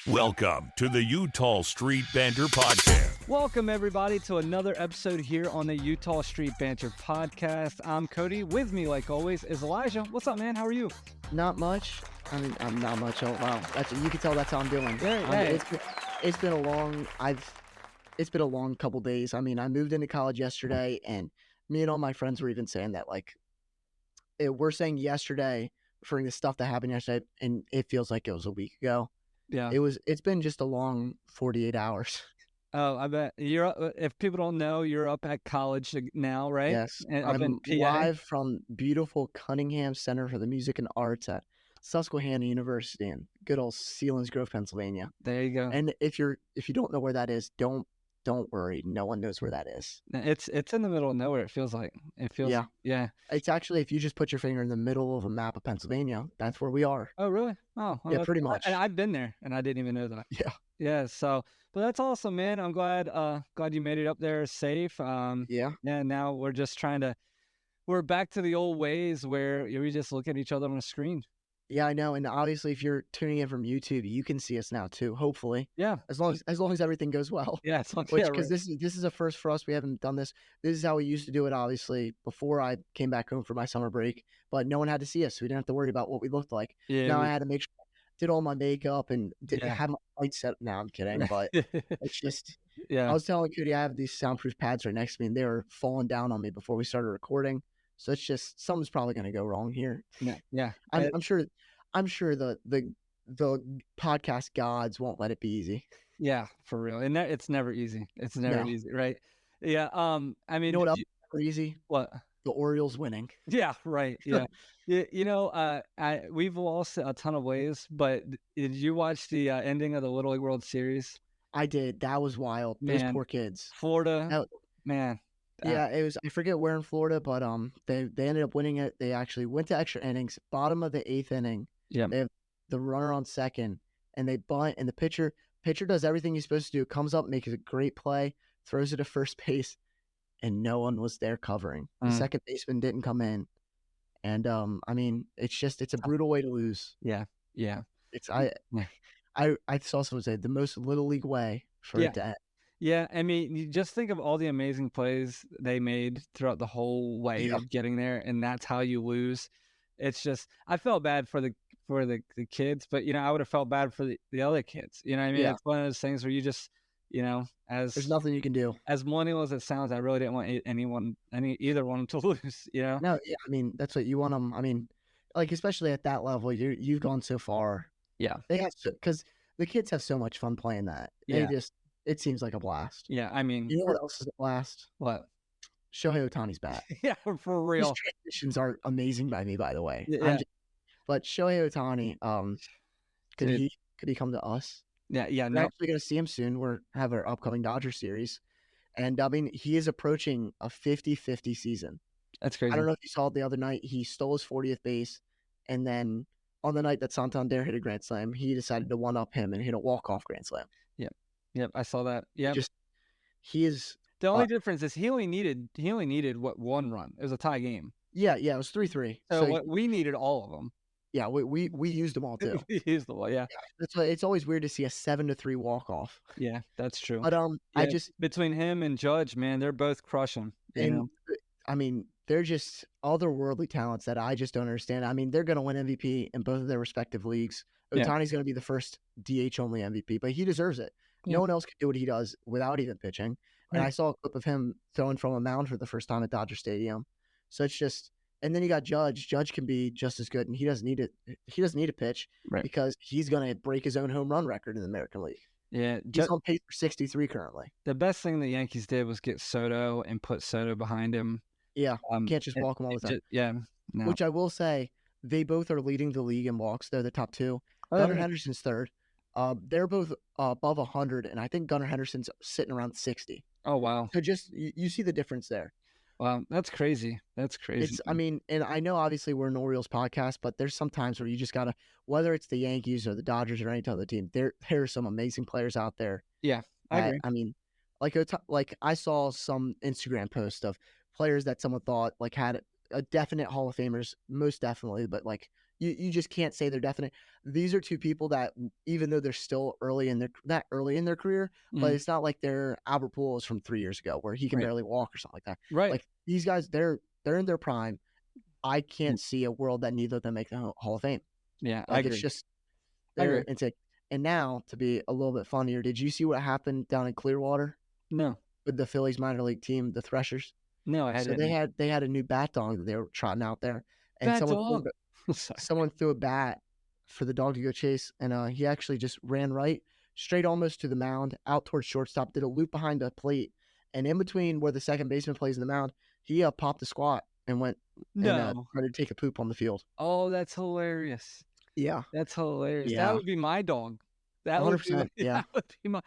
Welcome to the Utah Street Banter Podcast. Welcome, everybody, to another episode here on the Utah Street Banter Podcast. I'm Cody. With me, like always, is Elijah. What's up, man? How are you? Not much. I'm not much. Oh wow, you can tell that's how I'm doing. Yeah. It's been a long couple days. I mean, I moved into college yesterday, and me and all my friends were even saying that we're saying yesterday, referring to stuff that happened yesterday, and it feels like it was a week ago. Yeah. It's been just a long 48 hours. Oh, I bet you're up. If people don't know, you're up at college now, right? Yes, And up I'm in PA? live from beautiful Cunningham Center for the Music and Arts at Susquehanna University in good old Selinsgrove, Pennsylvania. There you go. And if you don't know where that is, don't worry. No one knows where that is. It's in the middle of nowhere. It feels like Yeah. It's actually, if you just put your finger in the middle of a map of Pennsylvania, that's where we are. Oh, really? Oh, well, Yeah, pretty much. And I've been there, and I didn't even know that. Yeah. Yeah. So, but that's awesome, man. I'm glad you made it up there safe. Yeah. Yeah. Now we're back to the old ways where we just look at each other on a screen. Yeah, I know. And obviously, if you're tuning in from YouTube, you can see us now too. Hopefully, Yeah. as long as everything goes well. Yeah. It's like, Because this is a first for us. We haven't done this. This is how we used to do it. Obviously, before I came back home for my summer break, but no one had to see us. So we didn't have to worry about what we looked like. Yeah. Now I had to make sure I did all my makeup and Yeah. have my light set. Now I'm kidding, but it's just. Yeah. I was telling Cody I have these soundproof pads right next to me, and they were falling down on me before we started recording. So it's just something's probably going to go wrong here. Yeah. I'm sure the podcast gods won't let it be easy. Yeah, for real. And it's never easy. It's never No. easy, right? Yeah. I mean, You know what else is never easy? what? The Orioles winning. Yeah, right. Yeah. We've lost a ton of ways, but did you watch the ending of the Little League World Series? I did. That was wild. Those Man. poor kids. Florida, That- man. Yeah, it was. I forget where in Florida, but they ended up winning it. They actually went to extra innings. Bottom of the 8th inning. Yeah. They have the runner on second, and they bunt, and the pitcher does everything he's supposed to do. Comes up, makes a great play, throws it to first base, and no one was there covering. The second baseman didn't come in, and I mean, it's a brutal way to lose. Yeah. Yeah. I saw someone say the most little league way for it to end. Yeah, I mean, you just think of all the amazing plays they made throughout the whole way of getting there, and that's how you lose. It's just, I felt bad for the kids, but I would have felt bad for the other kids. You know what I mean? Yeah. It's one of those things where you just, There's nothing you can do. as millennial as it sounds, I really didn't want either one to lose. No, yeah, I mean that's what you want them. I mean, like especially at that level, you've gone so far. Yeah. They have because the kids have so much fun playing that. Yeah. It seems like a blast. Yeah, I mean, You know what else is a blast? what? Shohei Ohtani's bat. Yeah, for real. His transitions are amazing by me, by the way. Yeah. But Shohei Ohtani, could Dude. he come to us? Yeah, We're no, actually going to see him soon. We're have our upcoming Dodger series, and I mean he is approaching a 50-50 season. that's crazy. I don't know if you saw it the other night. He stole his 40th base, and then on the night that Santander hit a grand slam, he decided to one up him and hit a walk-off grand slam. Yep, I saw that. Yeah. He is. The only difference is he only needed what, one run. It was a tie game. Yeah, it was 3-3. So we needed all of them. Yeah, we used them all too. We used them all. Yeah. That's why it's always weird to see a 7-3 walk-off. Yeah, that's true. But Yeah, between him and Judge, man, they're both crushing. I mean, they're just otherworldly talents that I just don't understand. I mean, they're going to win MVP in both of their respective leagues. Yeah. Ohtani's going to be the first DH only MVP, but he deserves it. Yeah. No one else can do what he does without even pitching. And Right. I saw a clip of him throwing from a mound for the first time at Dodger Stadium. So it's just, and then you got Judge. Judge can be just as good, and he doesn't need it. He doesn't need to pitch Right. because he's going to break his own home run record in the American League. Yeah, He's on pace for 63 currently. the best thing the Yankees did was get Soto and put Soto behind him. Yeah, can't just walk him all the time. Yeah, no. Which I will say, they both are leading the league in walks. They're the top two. Oh, Gunnar yeah. Henderson's third. They're both above 100, and I think Gunnar Henderson's sitting around 60. Oh, wow. So just you see the difference there. Wow, that's crazy. That's crazy. I mean, and I know obviously we're an Orioles podcast, but there's some times where you just gotta, whether it's the Yankees or the Dodgers or any other team, there are some amazing players out there. Yeah, I agree. I mean, like I saw some Instagram post of players that someone thought like had a definite Hall of Famers, most definitely, but like You just can't say they're definite. These are two people that, even though they're still early in their career, but it's not like they're Albert Pujols from 3 years ago where he can Right. barely walk or something like that. Right. Like these guys, they're in their prime. I Mm. can't see a world that neither of them make the Hall of Fame. Yeah, I Like agree. it's just I agree. they're insane. And now to be a little bit funnier, did you see what happened down in Clearwater No, with the Phillies minor league team, the Threshers? no, I So didn't. they had a new bat dog that they were trotting out there, and Bad dog. Sorry. someone threw a bat for the dog to go chase, and he actually just ran right straight almost to the mound, out towards shortstop, did a loop behind the plate, and in between where the second baseman plays in the mound, he popped a squat and went and No. tried to take a poop on the field. Oh, that's hilarious. Yeah, That's hilarious. Yeah. That would be my dog. That would be 100%. Yeah, that would be my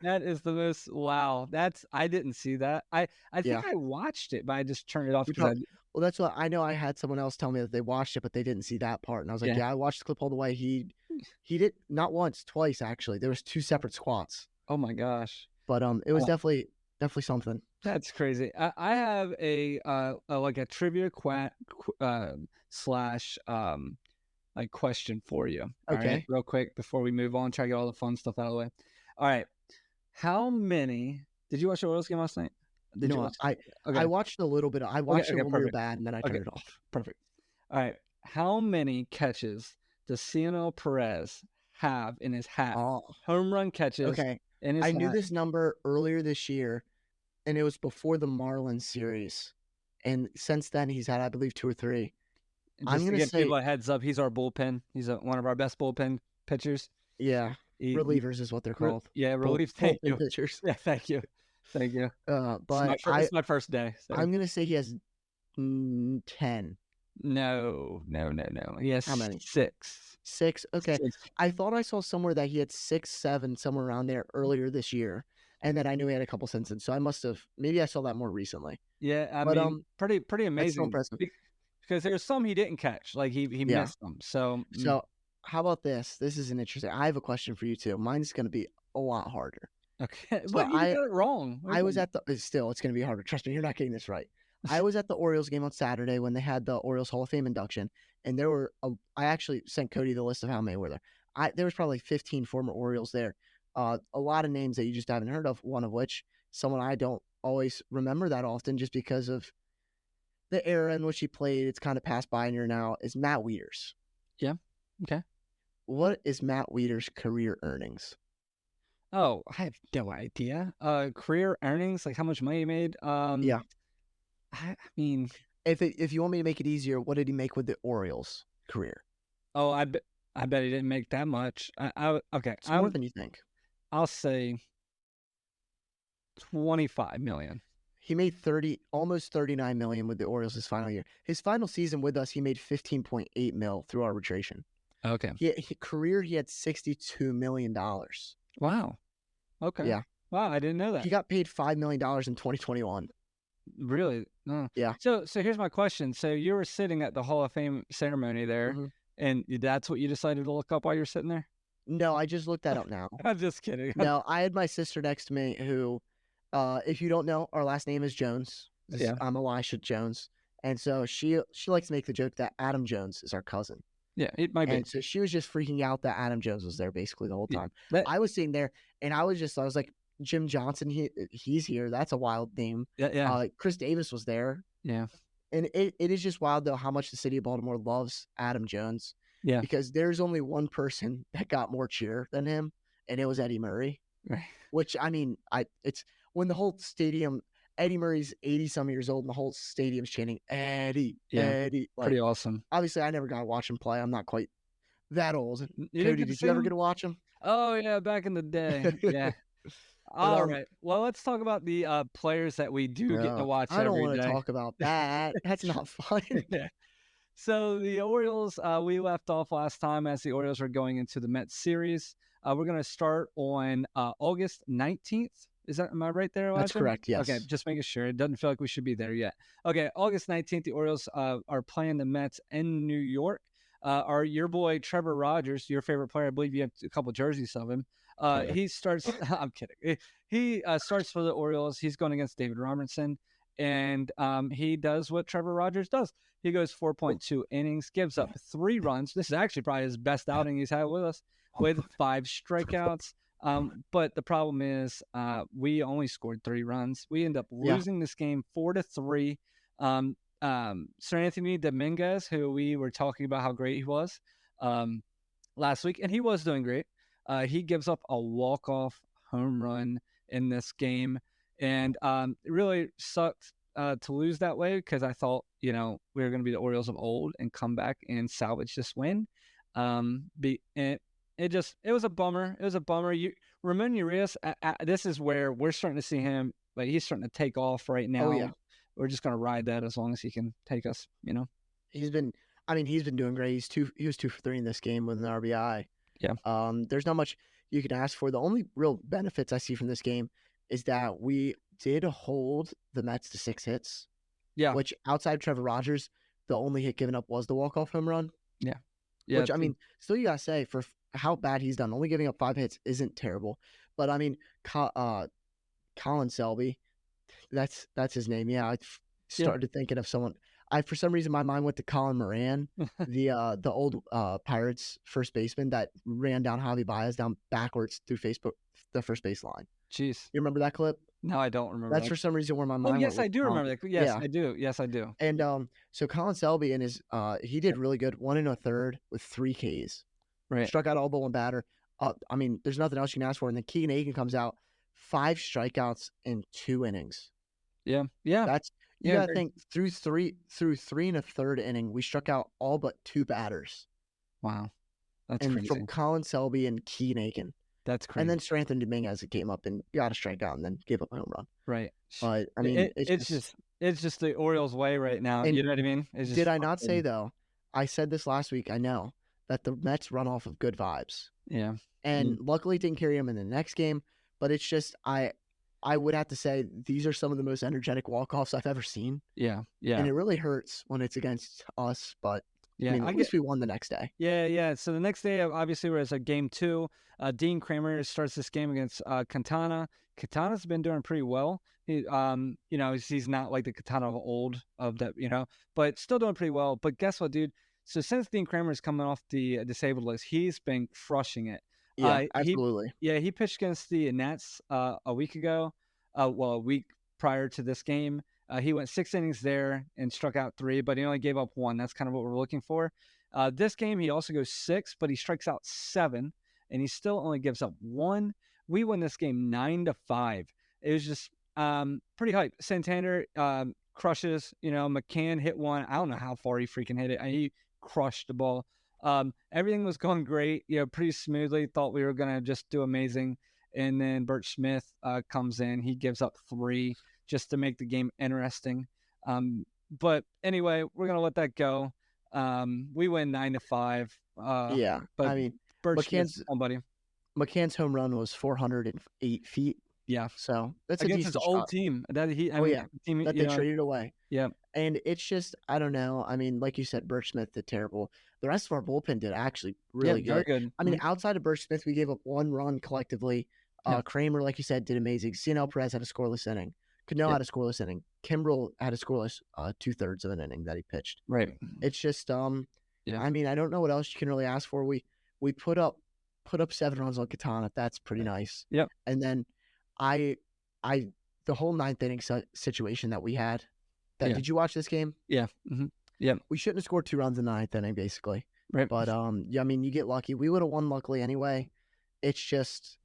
that is the most wow. I didn't see that. I think Yeah. I watched it, but I just turned it off You because prob- well, that's what I know. I had someone else tell me that they watched it, but they didn't see that part, and I was like, Yeah. "Yeah, I watched the clip all the way." He did not once, twice actually. There was 2 separate squats, oh my gosh. but it was Oh. definitely something. That's crazy. I have a like a trivia slash like question for you. All right, Okay. real quick before we move on, try to get all the fun stuff out of the way. All right. How many did you watch the Orioles game last night? Did you No, watch? I Okay. watched a little bit. I watched okay, it real perfect. bad, and then I Okay. turned it off. Perfect. All right. How many catches does Ciano Perez have in his hat? Oh, Home run catches okay. in his I hat. knew this number earlier this year, and it was before the Marlins series. And since then, he's had, I believe, 2 or 3. And I'm just to gonna give say, people a heads up, he's our bullpen. He's one of our best bullpen pitchers. yeah, He- relievers is what they're called. yeah, relief. Thank you. Bullpen pitchers. Yeah, thank you. Thank you. But It's my first day. So. I'm gonna say he has 10. No. He has How many? 6. 6. Okay. 6. I thought I saw somewhere that he had 6, 7, somewhere around there earlier this year, and then I knew he had a couple since then. So I must have maybe I saw that more recently. Yeah, I But mean, pretty that's still amazing. impressive. Because there's some he didn't catch, like he Yeah. missed them. So So how about this? This is an interesting. I have a question for you too. Mine's gonna be a lot harder. okay, So but you got it wrong. I was at the still. It's gonna be harder. Trust me, you're not getting this right. I was at the Orioles game on Saturday when they had the Orioles Hall of Fame induction, and there were I actually sent Cody the list of how many were there. There was probably 15 former Orioles there. A lot of names that you just haven't heard of. One of which someone I don't always remember that often, just because of the era in which he played. It's kind of passed by, and you're now is Matt Wieters. Yeah. Okay. What is Matt Wieters' career earnings? Oh, I have no idea. Career earnings, like how much money he made. Yeah. I mean, If you want me to make it easier, what did he make with the Orioles career? oh, I bet he didn't make that much. Okay. It's more than you think. I'll say 25 million. He made almost 39 million with the Orioles his final year. His final season with us, he made 15.8 mil through arbitration. Okay. Career, he had $62 million. Wow. Okay. Yeah. Wow, I didn't know that. He got paid $5 million in 2021. Really? No. Yeah. So here's my question. So you were sitting at the Hall of Fame ceremony there, Mhm. and that's what you decided to look up while you're sitting there? No, I just looked that up now. I'm just kidding. No, I had my sister next to me who, if you don't know, our last name is Jones. Yeah. I'm Elisha Jones. And so she likes to make the joke that Adam Jones is our cousin. Yeah, it might be. And so she was just freaking out that Adam Jones was there basically the whole Yeah, time. that- I was sitting there, and I was like, Jim Johnson, he's here. That's a wild name. Yeah. Chris Davis was there. Yeah. And it is just wild, though, how much the city of Baltimore loves Adam Jones. Yeah. Because there's only one person that got more cheer than him, and it was Eddie Murray. Right. Which, I mean, it's when the whole stadium, Eddie Murray's 80-some years old, and the whole stadium's chanting, Eddie, Yeah. Eddie. Like, Pretty awesome. obviously, I never got to watch him play. I'm not quite that old. You didn't Cody, get to did see you ever him? get to watch him? Oh yeah, back in the day. Yeah. All um, right. Well, let's talk about the players that we do get to watch I don't every want to day. talk about that. That's not fun. Yeah. So the Orioles, we left off last time as the Orioles were going into the Mets series. We're going to start on August 19th. Am I right there, Elijah? That's correct, yes. Okay, just making sure. It doesn't feel like we should be there yet. Okay, August 19th, the Orioles are playing the Mets in New York. Your boy Trevor Rogers, your favorite player, I believe you have a couple jerseys of him. He starts. I'm kidding. He starts for the Orioles. He's going against David Robertson, and he does what Trevor Rogers does. He goes 4.2 innings, gives up 3 runs. This is actually probably his best outing he's had with us, with 5 strikeouts. But the problem is, we only scored 3 runs. We end up losing this game 4-3. Sir Anthony Dominguez, who we were talking about how great he was last week, and he was doing great. He gives up a walk-off home run in this game, and it really sucked to lose that way, because I thought, we were going to be the Orioles of old and come back and salvage this win. It was a bummer. It was a bummer. Ramon Urias, this is where we're starting to see him. Like, he's starting to take off right now. Oh, yeah. We're just going to ride that as long as he can take us, He's been doing great. He was 2 for 3 in this game with an RBI. Yeah. There's not much you can ask for. The only real benefits I see from this game is that we did hold the Mets to 6 hits. Yeah. Which, outside of Trevor Rogers, the only hit given up was the walk-off home run. Yeah. Which, still, you gotta say, for how bad he's done, only giving up 5 hits isn't terrible. But Colin Selby, that's his name. Yeah, I started thinking of someone. For some reason, my mind went to Colin Moran, the old Pirates first baseman that ran down Javi Baez down backwards through the first base line. Jeez. You remember that clip? No, I don't remember. That's for some reason where my mind. Oh, yes, I do remember that. Yes, I do. Yes, I do. And so Colin Selby in his he did really good. 1 1/3 with 3 Ks. Right. Struck out all but 1 batter. There's nothing else you can ask for. And then Keegan Aiken comes out, 5 strikeouts in 2 innings. Yeah. You gotta think, through 3 1/3 inning, we struck out all but 2 batters. Wow, that's crazy. And from Colin Selby and Keegan Aiken. That's crazy. And then Sir Anthony Dominguez came up and got a strikeout and then gave up a home run. Right. But it's just the Orioles way right now. You know what I mean? Did I not say, though? I said this last week. I know that the Mets run off of good vibes. Yeah. And luckily, it didn't carry them in the next game. But it's just I would have to say these are some of the most energetic walk-offs I've ever seen. Yeah. And it really hurts when it's against us, but at least we won the next day. Yeah. So the next day, obviously, was a game 2. Dean Kramer starts this game against Quintana. Quintana's been doing pretty well. He, he's not like the Quintana of old of that, but still doing pretty well. But guess what, dude? So since Dean Kramer's coming off the disabled list, he's been crushing it. Yeah, absolutely. He pitched against the Nats a week ago. A week prior to this game. He went 6 innings there and struck out 3, but he only gave up 1. That's kind of what we're looking for. This game, he also goes 6, but he strikes out 7, and he still only gives up 1. We win this game 9-5. It was just pretty hype. Santander crushes. McCann hit 1. I don't know how far he freaking hit it. He crushed the ball. Everything was going great. Pretty smoothly. Thought we were gonna just do amazing. And then Bert Smith comes in. He gives up 3 just to make the game interesting. But anyway, we're going to let that go. We win 9-5. But Bert Smith's buddy. McCann's home run was 408 feet. Yeah. So that's against his old team. That they traded away. Yeah. And it's just, I don't know. Like you said, Bert Smith did terrible. The rest of our bullpen did actually really good. Very good. Outside of Bert Smith, we gave up 1 run collectively. Kramer, like you said, did amazing. Cianel Perez had a scoreless inning. Cano had a scoreless inning. Kimbrel had a scoreless 2/3 of an inning that he pitched. Right. It's just, I don't know what else you can really ask for. We put up 7 runs on Katana. That's pretty nice. Yep. And then the whole 9th inning situation that we had. Did you watch this game? Yeah. Mm-hmm. Yeah. We shouldn't have scored 2 runs in the 9th inning, basically. Right. But you get lucky. We would have won luckily anyway. It's just.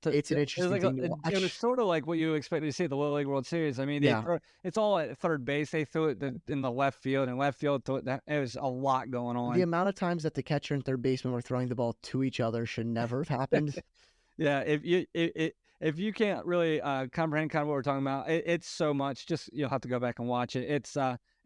It's an interesting thing to watch. It was sort of like what you expected to see at the Little League World Series. It's all at third base. They threw it in the left field, and left field threw it. It was a lot going on. The amount of times that the catcher and third baseman were throwing the ball to each other should never have happened. Yeah, if you can't really comprehend kind of what we're talking about, it's so much. Just you'll have to go back and watch it. It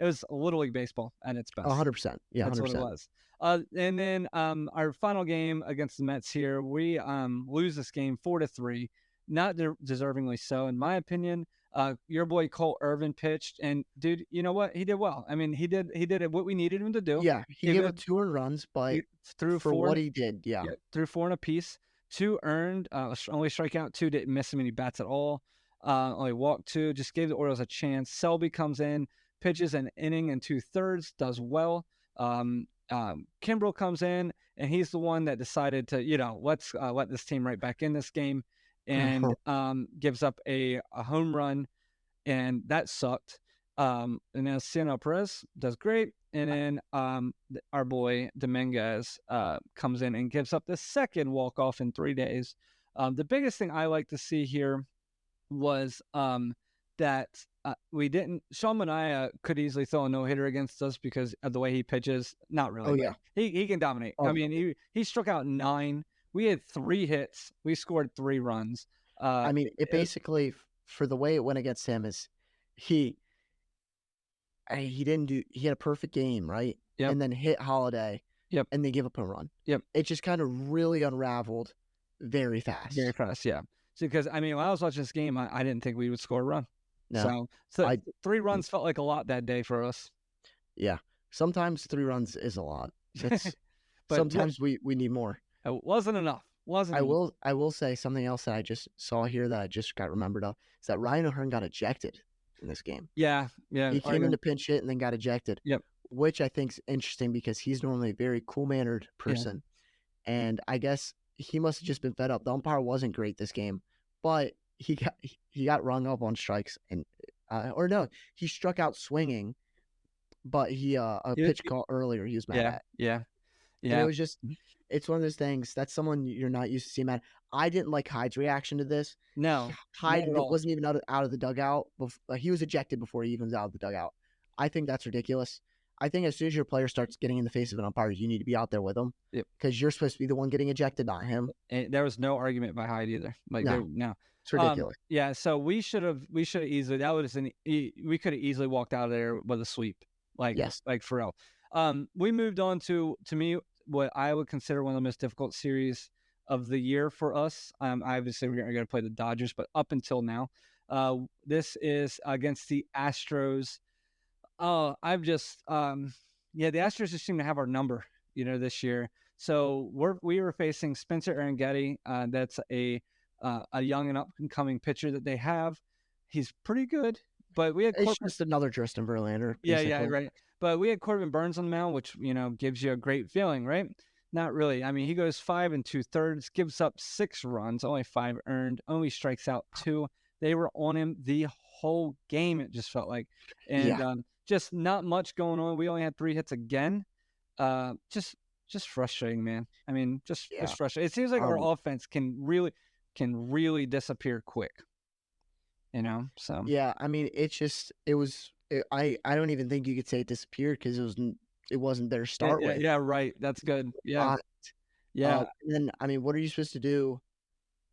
was Little League baseball at its best. 100%. Yeah, 100%. That's what it was. And then our final game against the Mets here, we lose this game 4-3, not deservingly so, in my opinion. Your boy Cole Irvin pitched, and dude, you know what? He did well. He did what we needed him to do. Yeah, he gave up 2 earned runs, but threw for 4, what he did, threw 4 and a piece, 2 earned, only strikeout, 2 didn't miss him any bats at all. only walked 2, just gave the Orioles a chance. Selby comes in, pitches an inning and 2/3, does well. Kimbrel comes in, and he's the one that decided to, let's let this team right back in this game, and gives up a home run, and that sucked. And then Ciano Perez does great, and then our boy Dominguez comes in and gives up the second walk-off in 3 days. The biggest thing I like to see here was that we didn't. Sean Manaea could easily throw a no-hitter against us because of the way he pitches. Not really. Oh, yeah. He can dominate. Oh. I mean, he struck out 9. We had 3 hits. We scored 3 runs. I mean, it basically, for the way it went against him, is he didn't do. He had a perfect game, right? Yep. And then hit Holiday. Yep. And they give up a run. Yep. It just kind of really unraveled very fast. Very fast, yeah. So, because I mean, when I was watching this game, I didn't think we would score a run. No. So 3 runs felt like a lot that day for us. Yeah. Sometimes 3 runs is a lot. But sometimes we need more. It wasn't enough. I will say something else that I just saw here that I just got remembered of is that Ryan O'Hearn got ejected in this game. Yeah. He came in to pinch hit and then got ejected. Yep. Which I think is interesting because he's normally a very cool-mannered person. Yeah. And I guess he must have just been fed up. The umpire wasn't great this game, but he got rung up on strikes and he struck out swinging, but a pitch call earlier he was mad at. Yeah. And it was just it's one of those things. That's someone you're not used to seeing mad. I didn't like Hyde's reaction to this. No. Hyde wasn't even out of the dugout. He was ejected before he even was out of the dugout. I think that's ridiculous. I think as soon as your player starts getting in the face of an umpire, you need to be out there with them. Yep. Because you're supposed to be the one getting ejected, not him. And there was no argument by Hyde either. No. It's ridiculous. Yeah, so we should have easily we could have easily walked out of there with a sweep. Like for real. We moved on to me what I would consider one of the most difficult series of the year for us. Obviously we're going to play the Dodgers, but up until now, this is against the Astros. The Astros just seem to have our number, this year. So we were facing Spencer Arringhetti. That's a young and up and coming pitcher that they have. He's pretty good, but we had just another Tristan Verlander. Basically. Yeah, right. But we had Corbin Burnes on the mound, which gives you a great feeling, right? Not really. I mean, he goes 5 2/3, gives up 6 runs, only 5 earned, only strikes out 2. They were on him the whole game. It just felt like, and just not much going on. We only had 3 hits again. Just frustrating, man. I mean, just frustrating. It seems like our offense can really disappear quick. So yeah. I mean, I don't even think you could say it disappeared because it wasn't their start with. Yeah, right. That's good. Yeah, yeah. And then I mean, what are you supposed to do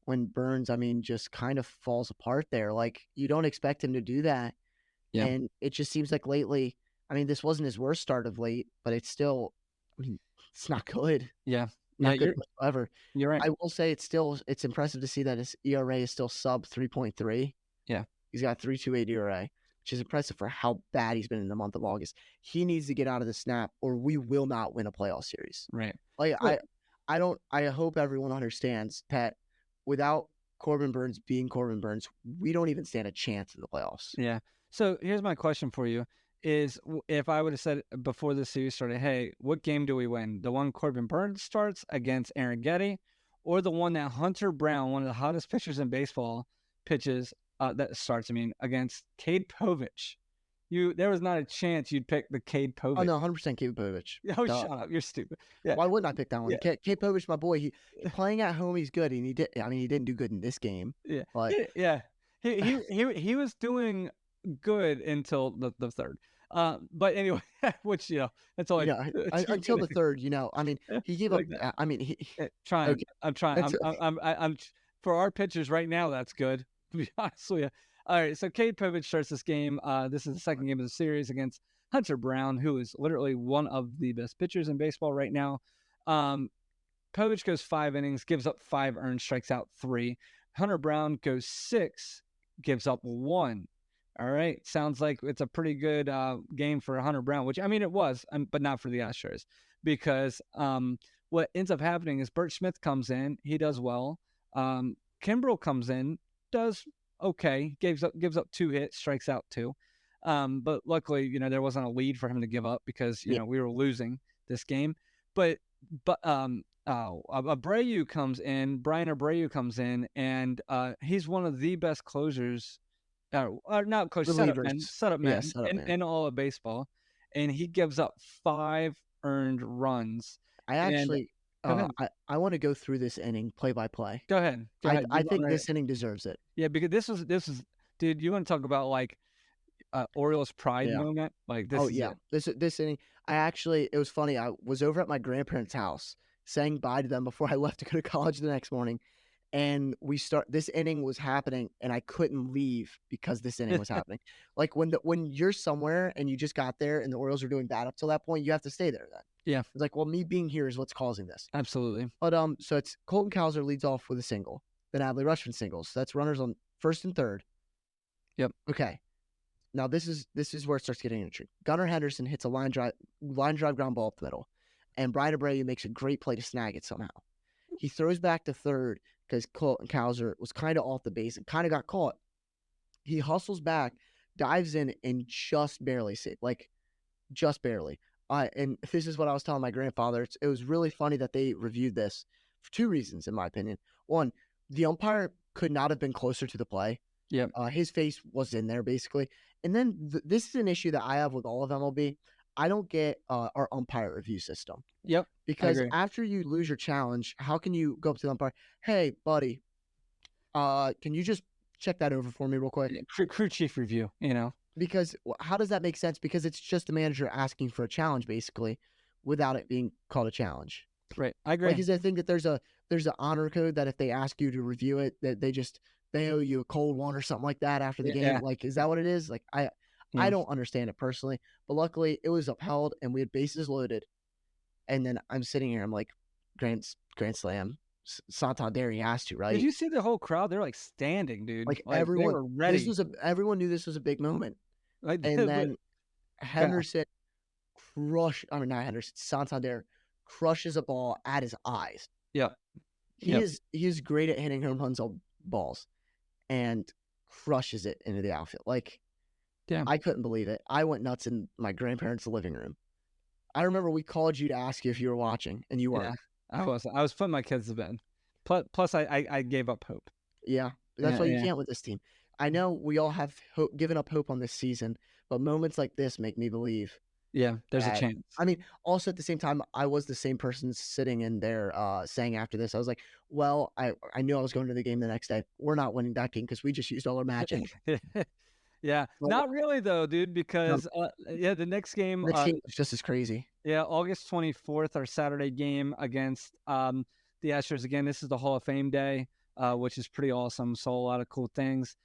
when Burnes? I mean, just kind of falls apart there. Like you don't expect him to do that. Yeah. And it just seems like lately. I mean, this wasn't his worst start of late, but it's still. I mean, it's not good. Yeah. Not good whatsoever. You're right. I will say it's impressive to see that his ERA is still sub 3.3. Yeah. He's got 3.28 ERA, which is impressive for how bad he's been in the month of August. He needs to get out of the snap or we will not win a playoff series. Right. Like I hope everyone understands that without Corbin Burnes being Corbin Burnes, we don't even stand a chance in the playoffs. Yeah. So here's my question for you. Is if I would have said before the series started, hey, what game do we win? The one Corbin Burnes starts against Arringhetti, or the one that Hunter Brown, one of the hottest pitchers in baseball, pitches against Cade Povich? There was not a chance you'd pick the Cade Povich. Oh no, 100% Cade Povich. Oh, shut up! You're stupid. Yeah. Why wouldn't I pick that one? Yeah. Cade Povich, my boy. He playing at home, he's good, and he didn't do good in this game. Yeah, but he was doing good until the third. But anyway, which that's all. Until the third, I mean, he gave like up. I mean, trying. Okay. I'm trying. I'm for our pitchers right now. That's good. To be honest with you. All right, so Cade Povich starts this game. This is the second game of the series against Hunter Brown, who is literally one of the best pitchers in baseball right now. Povich goes 5 innings, gives up 5 earned, strikes out 3. Hunter Brown goes 6, gives up 1. All right, sounds like it's a pretty good game for Hunter Brown, which I mean it was, but not for the Astros, because what ends up happening is Burt Smith comes in, he does well. Kimbrel comes in, does okay. Gives up 2 hits, strikes out 2. But luckily, there wasn't a lead for him to give up because Yeah. we were losing this game. But Abreu comes in, Brian Abreu comes in, and he's one of the best closers, not close, Relievers. setup Yeah, men setup man. in all of baseball, and he gives up 5 earned runs. I And actually, go ahead, I want to go through this inning play by play. go ahead, go I ahead. I think this inning deserves it. Yeah, because this is, dude. You want to talk about like Orioles pride Yeah. moment? Like Oh this is yeah, it. this inning. It was funny. I was over at my grandparents' house saying bye to them before I left to go to college the next morning, and this inning was happening, and I couldn't leave because this inning was happening. Like when you're somewhere and you just got there and the Orioles are doing bad up till that point, you have to stay there. Then Yeah, it's like, well, me being here is what's causing this. absolutely. But so it's Colton Cowser leads off with a single, then Adley Rutschman singles. So that's runners on first and third. Yep. Okay. Now this is where it starts getting interesting. Gunnar Henderson hits a line drive ground ball up the middle, and Brian Abreu makes a great play to snag it somehow. He throws back to third because Colton Cowser was kind of off the base and kind of got caught. He hustles back, dives in, and just barely saved, like just barely. And this is what I was telling my grandfather. It was really funny that they reviewed this for 2 reasons, in my opinion. One, the umpire could not have been closer to the play. Yep. His face was in there basically. And then this is an issue that I have with all of MLB. I don't get our umpire review system. Yep. Because after you lose your challenge, how can you go up to the umpire? Hey, buddy, can you just check that over for me real quick? Crew chief review, Because how does that make sense? Because it's just the manager asking for a challenge basically without it being called a challenge. Right. I agree. Like, is I think that there's an honor code that if they ask you to review it, that they owe you a cold one or something like that after the game. Yeah. Like, is that what it is? Like, I don't understand it personally, but luckily it was upheld and we had bases loaded. And then I'm sitting here, I'm like, Grand Slam, Santander, he has to, right? Did you see the whole crowd? They're like standing, dude. Like they everyone, were ready. everyone knew this was a big moment. Like, And then Henderson not Henderson, Santander crushes a ball at his eyes. Yeah. He is great at hitting home runs on balls and crushes it into the outfield. Like, damn. I couldn't believe it. I went nuts in my grandparents' living room. I remember we called you to ask you if you were watching, and you weren't. Yeah, I was putting my kids to bed. Plus I gave up hope. Yeah, that's why you can't with this team. I know we all have given up hope on this season, but moments like this make me believe. Yeah, there's a chance. I mean, also at the same time, I was the same person sitting in there saying after this, I was like, well, I knew I was going to the game the next day. We're not winning that game because we just used all our magic. Yeah, not really though, dude, because the next game was just as crazy. Yeah, August 24th, our Saturday game against the Astros. Again, this is the Hall of Fame day, which is pretty awesome. Saw a lot of cool things.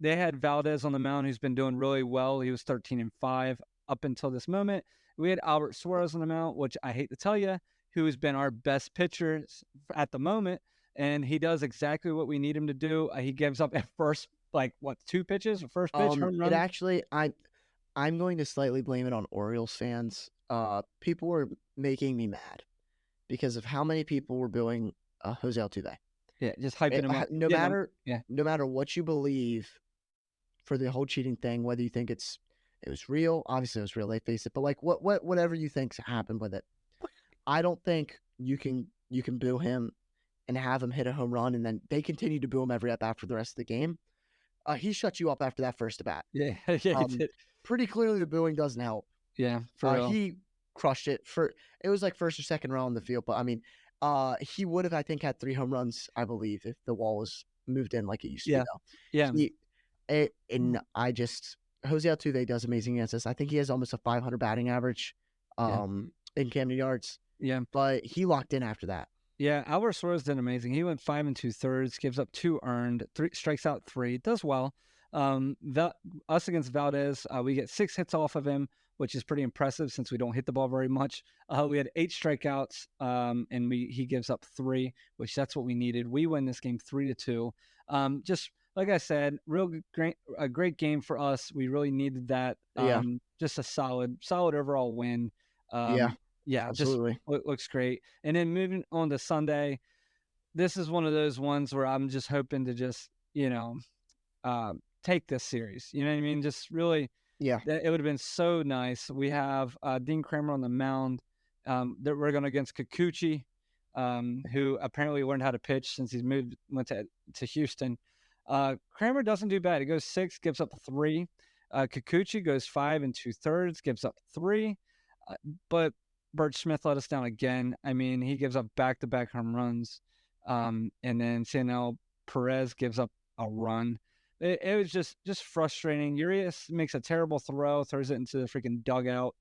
They had Valdez on the mound, who's been doing really well. He was 13-5 up until this moment. We had Albert Suarez on the mound, which I hate to tell you, who has been our best pitcher at the moment, and he does exactly what we need him to do. He gives up at first, 2 pitches, first pitch, home run. It actually, I'm going to slightly blame it on Orioles fans. People were making me mad because of how many people were booing Jose Altuve. Yeah, just hyping him up. No matter what you believe for the whole cheating thing, whether you think it was real, obviously it was real. They face it, but whatever you think's happened with it, I don't think you can boo him and have him hit a home run, and then they continue to boo him every up after the rest of the game. He shut you up after that first at bat. Yeah, he did. Pretty clearly the booing doesn't help. Yeah, for real. He crushed it. It was like first or second row on the field, but I mean, he would have, I think, had 3 home runs, I believe, if the wall was moved in like it used to be. Though. Yeah. Jose Altuve does amazing against us. I think he has almost a 500 batting average in Camden Yards. Yeah. But he locked in after that. Yeah, Albert Suarez did amazing. He went 5 2/3, gives up 2 earned, 3 strikes out 3, does well. Us against Valdez, we get 6 hits off of him, which is pretty impressive since we don't hit the ball very much. We had 8 strikeouts, and he gives up 3, which that's what we needed. We win this game 3-2. Just like I said, a great game for us. We really needed that. Just a solid overall win. Yeah, absolutely. Just looks great. And then moving on to Sunday, this is one of those ones where I'm just hoping to just, take this series. You know what I mean? Just really, Yeah. it would have been so nice. We have Dean Kramer on the mound. That we're going against Kikuchi, who apparently learned how to pitch since went to Houston. Kramer doesn't do bad. He goes 6, gives up 3. Kikuchi goes 5 2/3, gives up 3. But Bert Smith let us down again. I mean, he gives up back-to-back home runs. And then Sanel Perez gives up a run. It was just frustrating. Urias makes a terrible throw, throws it into the freaking dugout,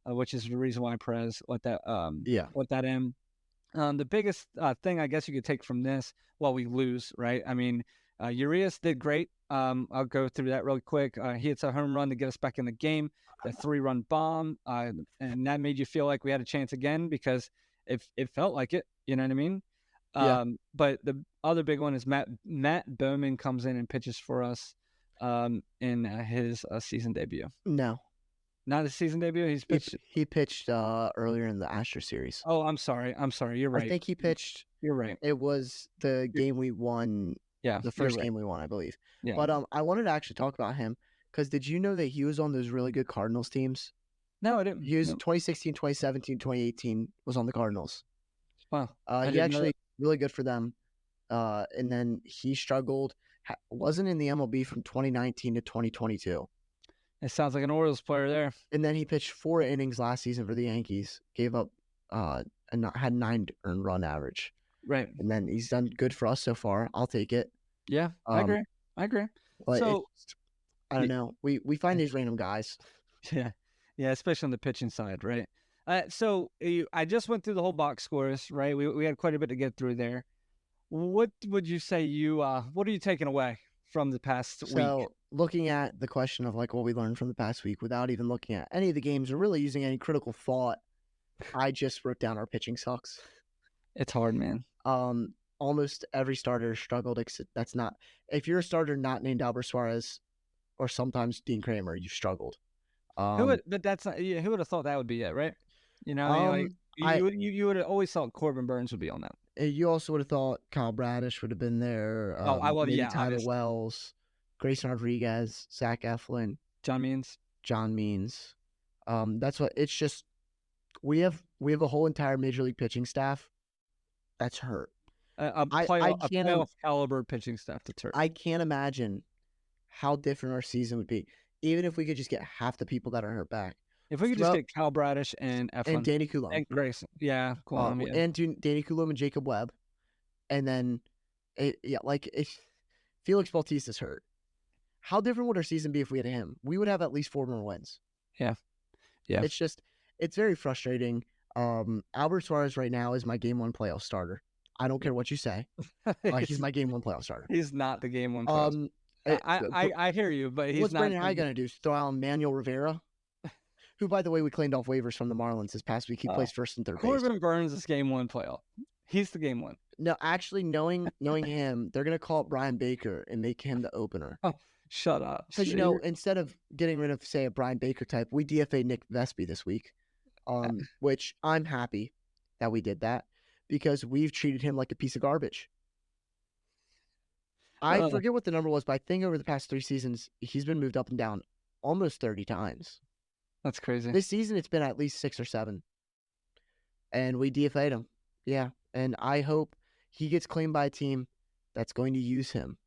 which is the reason why Perez let that in. The biggest thing I guess you could take from this, we lose, right? I mean, Urias did great. I'll go through that really quick. He hits a home run to get us back in the game, the 3-run bomb, and that made you feel like we had a chance again because it felt like it. You know what I mean? Yeah. But the other big one is Matt Bowman comes in and pitches for us in his season debut. No. Not his season debut. He pitched earlier in the Astro series. Oh, I'm sorry. You're right. I think he pitched. You're right. It was the game we won. Yeah, the first game we won, I believe. Yeah. But I wanted to actually talk about him because did you know that he was on those really good Cardinals teams? No, I didn't. He was 2016, 2017, 2018 was on the Cardinals. Wow. He actually really good for them. And then he struggled. Wasn't in the MLB from 2019 to 2022. It sounds like an Orioles player there. And then he pitched 4 innings last season for the Yankees. Gave up and had 9 earned run average. Right. And then he's done good for us so far. I'll take it. Yeah, I agree. But so I don't know. We find these random guys. Yeah, especially on the pitching side, right? So I just went through the whole box scores, right? We had quite a bit to get through there. What would you say what are you taking away from the past week? So looking at the question of like what we learned from the past week without even looking at any of the games or really using any critical thought, I just wrote down our pitching sucks. It's hard, man. Almost every starter struggled. That's not if you're a starter not named Albert Suarez or sometimes Dean Kramer, you've struggled. But that's not. Yeah, who would have thought that would be it, right? You know, you would have always thought Corbin Burns would be on that. You also would have thought Kyle Bradish would have been there. Maybe Tyler obviously. Wells, Grayson Rodriguez, Zach Eflin, John Means. That's what it's just. We have a whole entire major league pitching staff that's hurt. A playoff caliber pitching staff that's hurt. I can't imagine how different our season would be, even if we could just get half the people that are hurt back. If we could just get Kyle Bradish and Eflin. And Danny Coulomb. And Grayson. Yeah, Coulomb. And Danny Coulomb and Jacob Webb. And then, if Felix Bautista's hurt, how different would our season be if we had him? We would have at least 4 more wins. Yeah. It's very frustrating. Albert Suarez right now is my game 1 playoff starter. I don't care what you say. He's my game 1 playoff starter. He's not the game 1 playoff. I hear you, but he's what's not. What's Brandon High going to do? Throw out Manuel Rivera? Who, by the way, we claimed off waivers from the Marlins this past week. He plays first and third base. Corbin Burns is game 1 playoff. He's the game 1. No, actually, knowing him, they're going to call up Brian Baker and make him the opener. Oh, shut up. Because, instead of getting rid of, say, a Brian Baker type, we DFA'd Nick Vespi this week, which I'm happy that we did that because we've treated him like a piece of garbage. I forget what the number was, but I think over the past 3 seasons, he's been moved up and down almost 30 times. That's crazy. This season, it's been at least 6 or 7. And we DFA'd him. Yeah. And I hope he gets claimed by a team that's going to use him.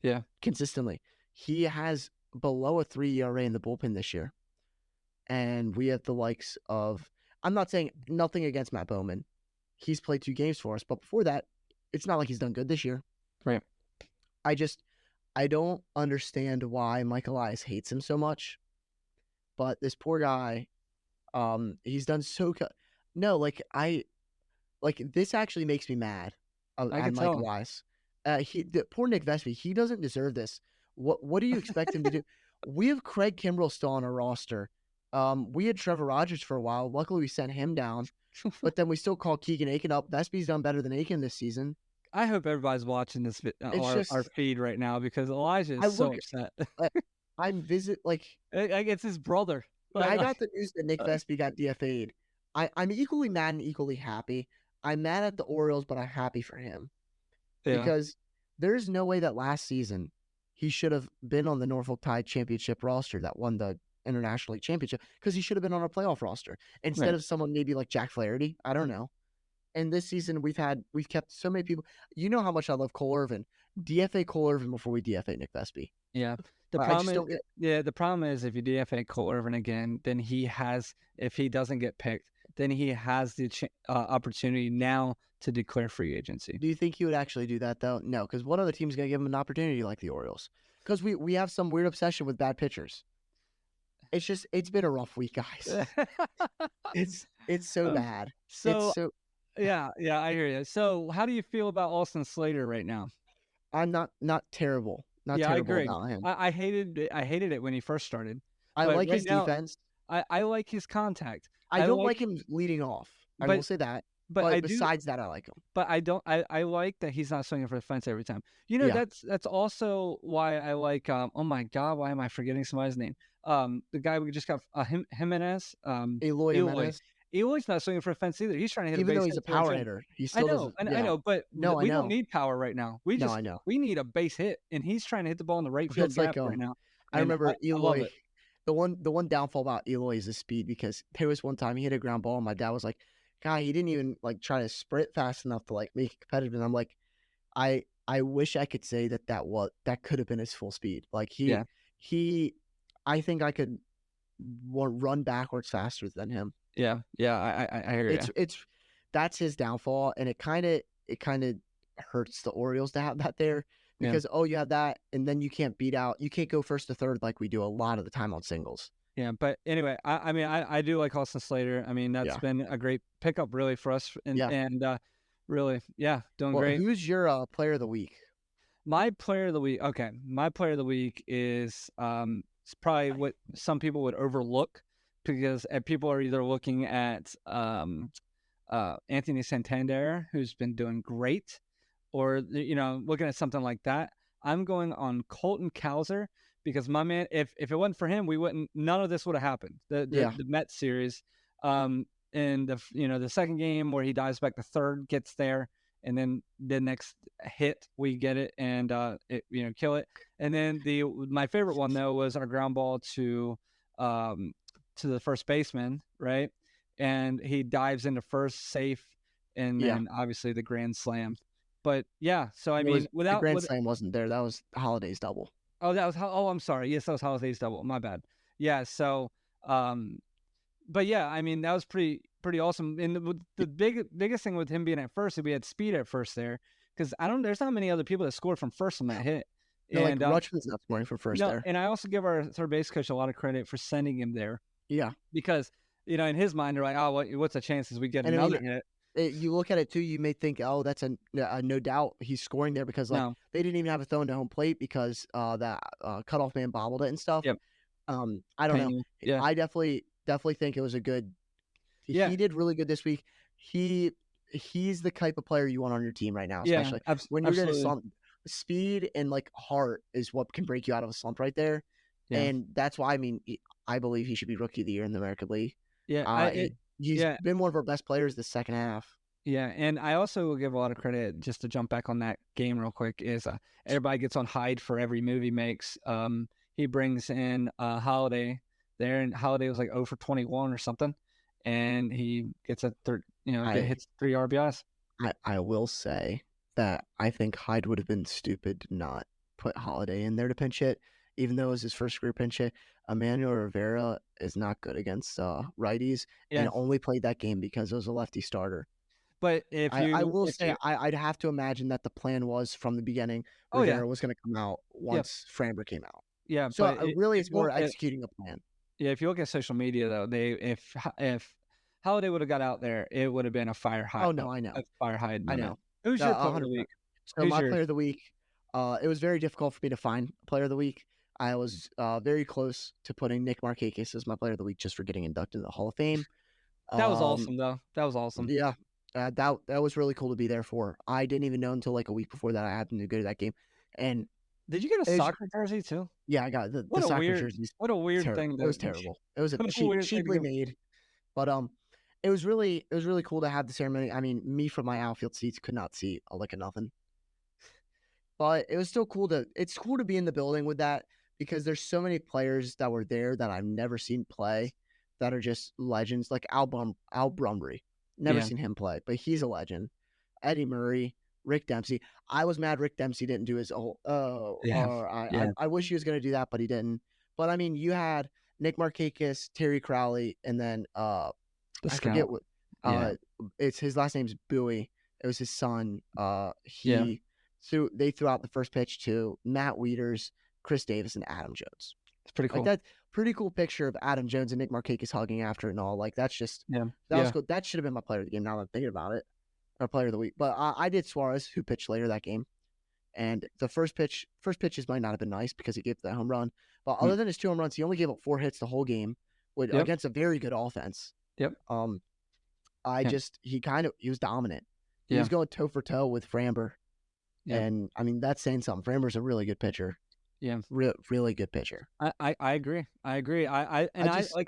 Yeah. Consistently. He has below a 3 ERA in the bullpen this year. And we have the likes of, I'm not saying nothing against Matt Bowman. He's played 2 games for us. But before that, it's not like he's done good this year. Right. I don't understand why Mike Elias hates him so much. But this poor guy, he's done so good. No, this actually makes me mad at Mike Elias. The poor Nick Vespi, he doesn't deserve this. What do you expect him to do? We have Craig Kimbrell still on our roster. We had Trevor Rogers for a while. Luckily, we sent him down. But then we still call Keegan Aiken up. Vespi's done better than Aiken this season. I hope everybody's watching this our feed right now because Elijah is so upset. It's his brother. I got the news that Nick Vespi got DFA'd. I'm equally mad and equally happy. I'm mad at the Orioles, but I'm happy for him. Yeah. Because there's no way that last season he should have been on the Norfolk Tide championship roster that won the International League championship, because he should have been on a playoff roster instead Right. of someone maybe like Jack Flaherty. I don't know. And this season we've kept so many people. You know how much I love Cole Irvin. DFA Cole Irvin before we DFA Nick Vespi. Yeah. I just don't get. The problem is if you DFA Cole Irvin again, then if he doesn't get picked, then he has the opportunity now to declare free agency. Do you think he would actually do that though? No, because what other team's gonna give him an opportunity like the Orioles? Because we have some weird obsession with bad pitchers. It's been a rough week, guys. it's so bad. Yeah, I hear you. So how do you feel about Austin Slater right now? I'm not terrible. Not Yeah, terrible I agree. about him. I hated it when he first started. I but like right his now, defense. I like his contact. I don't like him leading off. I will say that. But besides that, I like him. But I like that he's not swinging for the fence every time. You know, that's also why I like. Oh my God, why am I forgetting somebody's name? The guy we just got, Jimenez. Eloy Jimenez. Eloy's not swinging for a fence either. He's trying to hit even a base though he's a power hitter. He still doesn't. I know, but we don't need power right now. We need a base hit, and he's trying to hit the ball in the right field gap right now. I remember Eloy. The one downfall about Eloy is the speed, because there was one time he hit a ground ball and my dad was like, "Guy, he didn't even like try to sprint fast enough to like make it competitive." And I'm like, I wish I could say that could have been his full speed. Like I think I could run backwards faster than him. Yeah, I hear you. That's his downfall, and it kind of hurts the Orioles to have that there, because you have that, and then you can't go first to third like we do a lot of the time on singles. Yeah, but anyway, I do like Austin Slater. I mean, that's been a great pickup really for us, and really, doing great. Who's your player of the week? My player of the week. Okay, my player of the week is it's probably what some people would overlook, because people are either looking at Anthony Santander, who's been doing great, or looking at something like that. I'm going on Colton Cowser, because my man, if it wasn't for him, none of this would have happened. The Mets series, and the second game where he dives back to third, gets there, and then the next hit we get it and kill it. And then my favorite one though was our ground ball to the first baseman, right? And he dives into first, safe, and then obviously the grand slam. But so I mean, the grand slam wasn't there. That was Holiday's double. Oh, that was I'm sorry. Yes, that was Holiday's double. My bad. Yeah. So, but yeah, I mean, that was pretty awesome. And the biggest thing with him being at first is we had speed at first there, because there's not many other people that scored from first on that hit. No, and Rutschman's not scoring from first there. And I also give our third base coach a lot of credit for sending him there. Yeah. Because in his mind, they're like, oh, what's the chances we get another hit? You look at it too, you may think, oh, that's a no doubt he's scoring there, because they didn't even have a throw into home plate because that cutoff man bobbled it and stuff. Yep. I don't know. Yeah. I definitely think it was a good. Yeah. He did really good this week. He's the type of player you want on your team right now, especially when you're in a slump. Speed and like heart is what can break you out of a slump right there. Yeah. And that's why, I mean, I believe he should be Rookie of the Year in the American League. Yeah. He's been one of our best players the second half. Yeah, and I also will give a lot of credit, just to jump back on that game real quick, is everybody gets on Hyde for every move he makes. He brings in Holiday there, and Holiday was like 0 for 21 or something, and he gets hits 3 RBIs. I will say that I think Hyde would have been stupid to not put Holiday in there to pinch hit, even though it was his first career pinch hit. Emmanuel Rivera is not good against righties, and only played that game because it was a lefty starter. But I'd have to imagine that the plan was from the beginning Rivera was going to come out once Framber came out. Yeah, so it's more executing a plan. Yeah, if you look at social media though, if Holiday would have got out there, it would have been a fire high. Oh no, I know. A fire high. I know. Who's your player of the week? So my player of the week, it was very difficult for me to find a player of the week. I was very close to putting Nick Markakis as my player of the week just for getting inducted into the Hall of Fame. That was awesome, though. That was awesome. Yeah, that was really cool to be there for. I didn't even know until like a week before that I happened to go to that game. And did you get a soccer jersey too? Yeah, I got the soccer jerseys. What a weird thing! It was terrible. It was cheaply made, but it was really cool to have the ceremony. I mean, me from my outfield seats could not see a lick of nothing. But it was still cool it's cool to be in the building with that because there's so many players that were there that I've never seen play that are just legends. Like Al Brumbury. Never Yeah. seen him play, but he's a legend. Eddie Murray, Rick Dempsey. I was mad Rick Dempsey didn't do his I wish he was going to do that, but he didn't. But I mean, you had Nick Markakis, Terry Crowley, and then I forget what it's his last name's Bowie. It was his son. They threw out the first pitch to Matt Wieters, Chris Davis, and Adam Jones. It's pretty cool. Like that pretty cool picture of Adam Jones and Nick Markakis hugging after it and all. Like that's just that was cool. That should have been my player of the game. Now that I'm thinking about it, or player of the week. But I did Suarez, who pitched later that game, and the first pitches might not have been nice because he gave the home run. But other than his 2 home runs, he only gave up 4 hits the whole game, against a very good offense. Yep. He was dominant. He was going toe for toe with Framber. Yeah. And I mean, that's saying something. Framber's a really good pitcher. Yeah. Really good pitcher. I agree. Like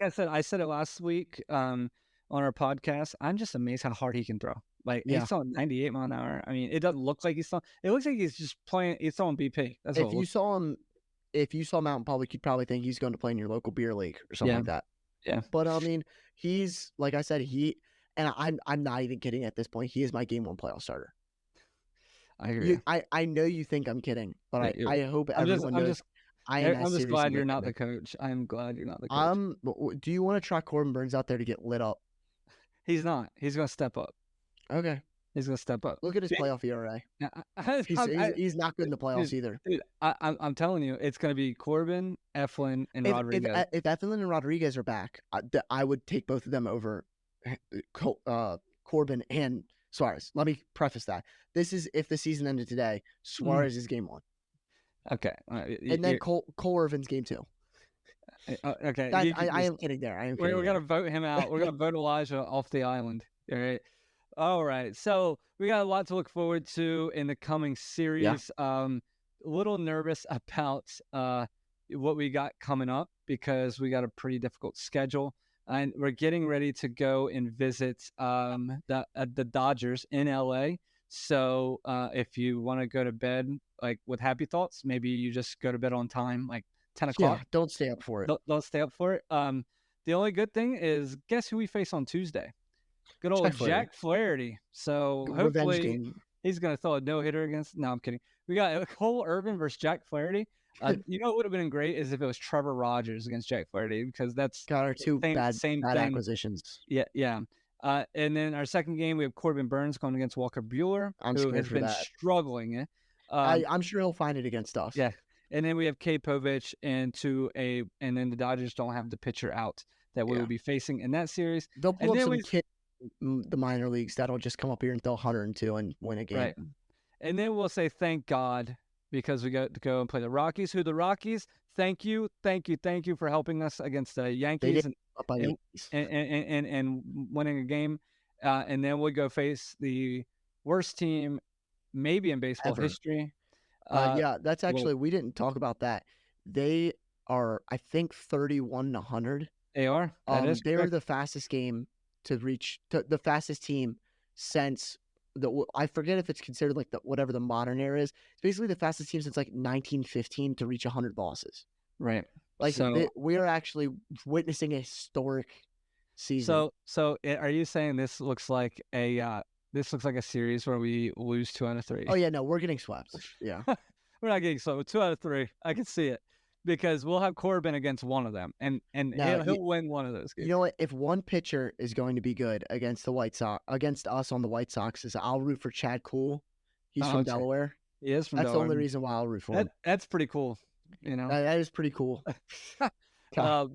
I said, I said it last week on our podcast. I'm just amazed how hard he can throw. Like he's throwing 98 mile an hour. I mean, it doesn't look like he's throwing. It looks like he's just playing. He's throwing BP. That's if you saw him, if you saw Mountain Public, you'd probably think he's going to play in your local beer league or something like that. Yeah. But I mean, he's like I said, I'm not even kidding at this point. He is my game 1 playoff starter. I agree. I know you think I'm kidding, but I hope everyone knows. I'm just glad you're not the coach. I'm glad you're not the coach. Do you want to try Corbin Burns out there to get lit up? He's not. He's going to step up. Okay. He's going to step up. Look at his playoff ERA. He's not good in the playoffs either. Dude, I'm telling you, it's going to be Corbin, Eflin, and Rodriguez. If Eflin and Rodriguez are back, I would take both of them over Corbin and Suarez. Let me preface that. This is if the season ended today. Suarez is game 1. Okay. And then Cole Irvin's game 2. Okay. I am kidding there. We're going to vote him out. We're going to vote Elijah off the island. All right. All right. So we got a lot to look forward to in the coming series. A little nervous about what we got coming up because we got a pretty difficult schedule. And we're getting ready to go and visit the Dodgers in LA. So if you want to go to bed like with happy thoughts, maybe you just go to bed on time, like 10 o'clock. Yeah, don't stay up for it. Don't stay up for it. The only good thing is, guess who we face on Tuesday? Good old Jack Flaherty. So hopefully he's going to throw a no-hitter against. No, I'm kidding. We got Cole Irvin versus Jack Flaherty. You know what would have been great is if it was Trevor Rogers against Jack Flaherty because that's got our two bad acquisitions. Yeah. And then our second game, we have Corbin Burns going against Walker Buehler, who has been struggling. I'm sure he'll find it against us. Yeah. And then we have K. Povich and then the Dodgers don't have the pitcher out that we will be facing in that series. They'll pull up some kid the minor leagues that'll just come up here and throw 102 and win a game. Right. And then we'll say thank God because we got to go and play the Rockies. The Rockies, thank you for helping us against the Yankees and winning a game. And then we'll go face the worst team maybe in baseball history. That's actually we didn't talk about that. They are, I think, 31-100. They are. They were the fastest game to reach the fastest team since I forget if it's considered like whatever the modern era is. It's basically the fastest team since like 1915 to reach 100 losses. Right. Like we are actually witnessing a historic season. So are you saying this looks like a series where we lose 2 out of 3? Oh yeah, no, we're getting swept. Yeah. We're not getting swept. 2 out of 3. I can see it. Because we'll have Corbin against one of them, and he'll win one of those games. You know what? If one pitcher is going to be good against the White Sox, against us on the White Sox, is I'll root for Chad Kuhl. He's from Delaware. He is from Delaware. That's the only reason why I'll root for him. That's pretty cool. You know, that is pretty cool. Yeah,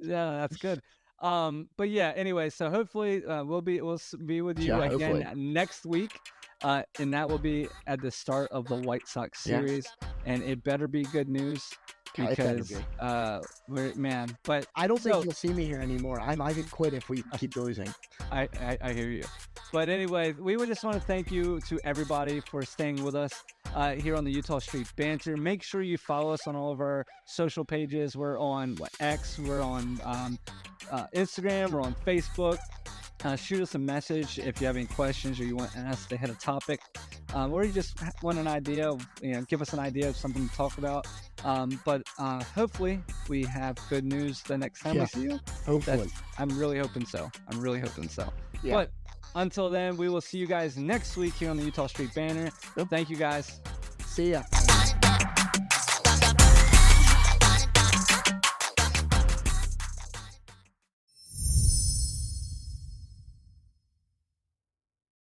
that's good. But yeah. Anyway, so hopefully we'll be with you again next week. And that will be at the start of the White Sox series, and it better be good news because But I don't think you'll see me here anymore. I might even quit if we keep losing. I hear you. But anyway, we would just want to thank you to everybody for staying with us here on the Utah Street Banter. Make sure you follow us on all of our social pages. We're on X, we're on Instagram, we're on Facebook. shoot us a message if you have any questions or you want us to hit a topic, or you just want an idea of, give us an idea of something to talk about. But hopefully we have good news the next time we see you. Hopefully. I'm really hoping so. Yeah. But until then, we will see you guys next week here on the Utah Street Banner. Yep. Thank you guys. See ya.